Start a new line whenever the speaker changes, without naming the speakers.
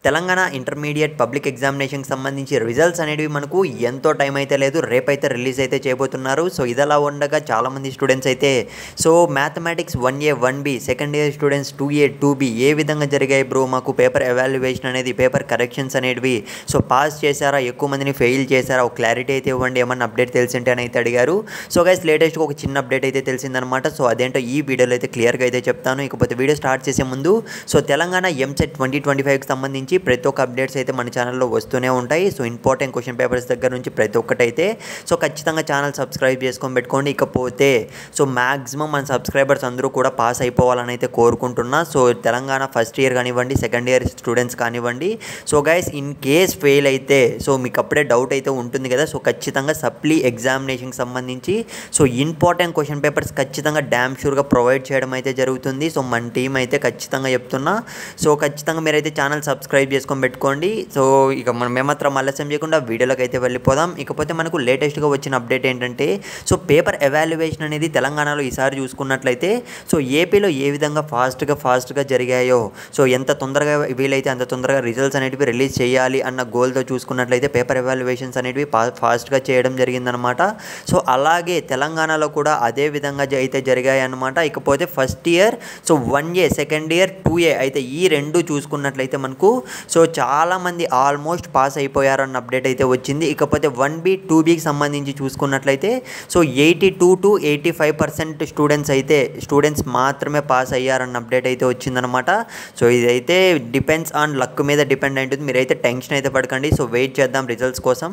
Telangana intermediate public ఎగ్జామినేషన్కి సంబంధించి results అనేవి మనకు ఎంతో టైం అయితే లేదు, రేపైతే రిలీజ్ అయితే చేయబోతున్నారు. సో ఇదలా ఉండగా చాలామంది స్టూడెంట్స్ అయితే so mathematics 1A 1B second year students 2A 2B ఏ విధంగా జరిగాయి బ్రో, మాకు పేపర్ ఎవాల్యుయేషన్ అనేది పేపర్ కరెక్షన్స్ అనేవి సో పాస్ చేశారా, ఎక్కువ మందిని ఫెయిల్ చేశారా, ఒక క్లారిటీ అయితే ఇవ్వండి, ఏమన్నా అప్డేట్ తెలిసింటే అని అయితే అడిగారు. సో గైస్ లేటెస్ట్గా ఒక చిన్న అప్డేట్ అయితే తెలిసిందనమాట. సో అదేంటో ఈ వీడియోలో అయితే క్లియర్గా అయితే చెప్తాను. ఇకపోతే వీడియో స్టార్ట్ చేసే ముందు సో తెలంగాణ ఎంసెట్ 2025కి సంబంధించి ప్రతి ఒక్క అప్డేట్స్ అయితే మన ఛానల్లో వస్తూనే ఉంటాయి. సో ఇంపార్టెంట్ క్వశ్చన్ పేపర్స్ దగ్గర నుంచి ప్రతి ఒక్కటైతే సో ఖచ్చితంగా ఛానల్ సబ్స్క్రైబ్ చేసుకొని పెట్టుకోండి. ఇకపోతే సో మ్యాక్సిమం మన సబ్స్క్రైబర్స్ అందరూ కూడా పాస్ అయిపోవాలని అయితే కోరుకుంటున్నా. సో తెలంగాణ ఫస్ట్ ఇయర్ కానివ్వండి, సెకండ్ ఇయర్ స్టూడెంట్స్ కానివ్వండి. So guys in case fail అయితే సో మీకు అప్పుడే డౌట్ అయితే ఉంటుంది కదా, సో ఖచ్చితంగా సప్లీ ఎగ్జామినేషన్కి సంబంధించి సో ఇంపార్టెంట్ క్వశ్చన్ పేపర్స్ ఖచ్చితంగా డ్యామ్ షూర్గా ప్రొవైడ్ చేయడం అయితే జరుగుతుంది. సో మన టీం అయితే ఖచ్చితంగా చెప్తున్నా. సో ఖచ్చితంగా మీరైతే ఛానల్ సబ్స్క్రైబ్ చేసుకొని పెట్టుకోండి. సో ఇక మనం ఏమాత్రం ఆలస్యం చేయకుండా వీడియోలోకి అయితే వెళ్ళిపోదాం. ఇకపోతే మనకు లేటెస్ట్గా వచ్చిన అప్డేట్ ఏంటంటే సో పేపర్ ఎవాల్యుయేషన్ అనేది తెలంగాణలో ఈసారి చూసుకున్నట్లయితే సో ఏపీలో ఏ విధంగా ఫాస్ట్గా జరిగాయో, సో ఎంత తొందరగా వీలైతే అంత తొందరగా రిజల్ట్స్ అనేటివి రిలీజ్ చేయాలి అన్న గోల్తో చూసుకున్నట్లయితే పేపర్ ఎవాల్యుయేషన్స్ అనేటివి ఫాస్ట్గా చేయడం జరిగిందనమాట. సో అలాగే తెలంగాణలో కూడా అదే విధంగా అయితే జరిగాయి అన్నమాట. ఇకపోతే first year so 1A second year 2A అయితే ఈ రెండు చూసుకున్నట్లయితే మనకు సో చాలామంది ఆల్మోస్ట్ పాస్ అయిపోయారన్న అప్డేట్ అయితే వచ్చింది. ఇకపోతే 1B 2Bకి సంబంధించి చూసుకున్నట్లయితే సో 82 to 85% స్టూడెంట్స్ మాత్రమే పాస్ అయ్యారన్న అప్డేట్ అయితే వచ్చిందనమాట. సో ఇదైతే డిపెండ్స్ ఆన్ లక్ మీద డిపెండ్ అయి ఉంటుంది. మీరైతే టెన్షన్ అయితే పడకండి. సో వెయిట్ చేద్దాం రిజల్ట్స్ కోసం.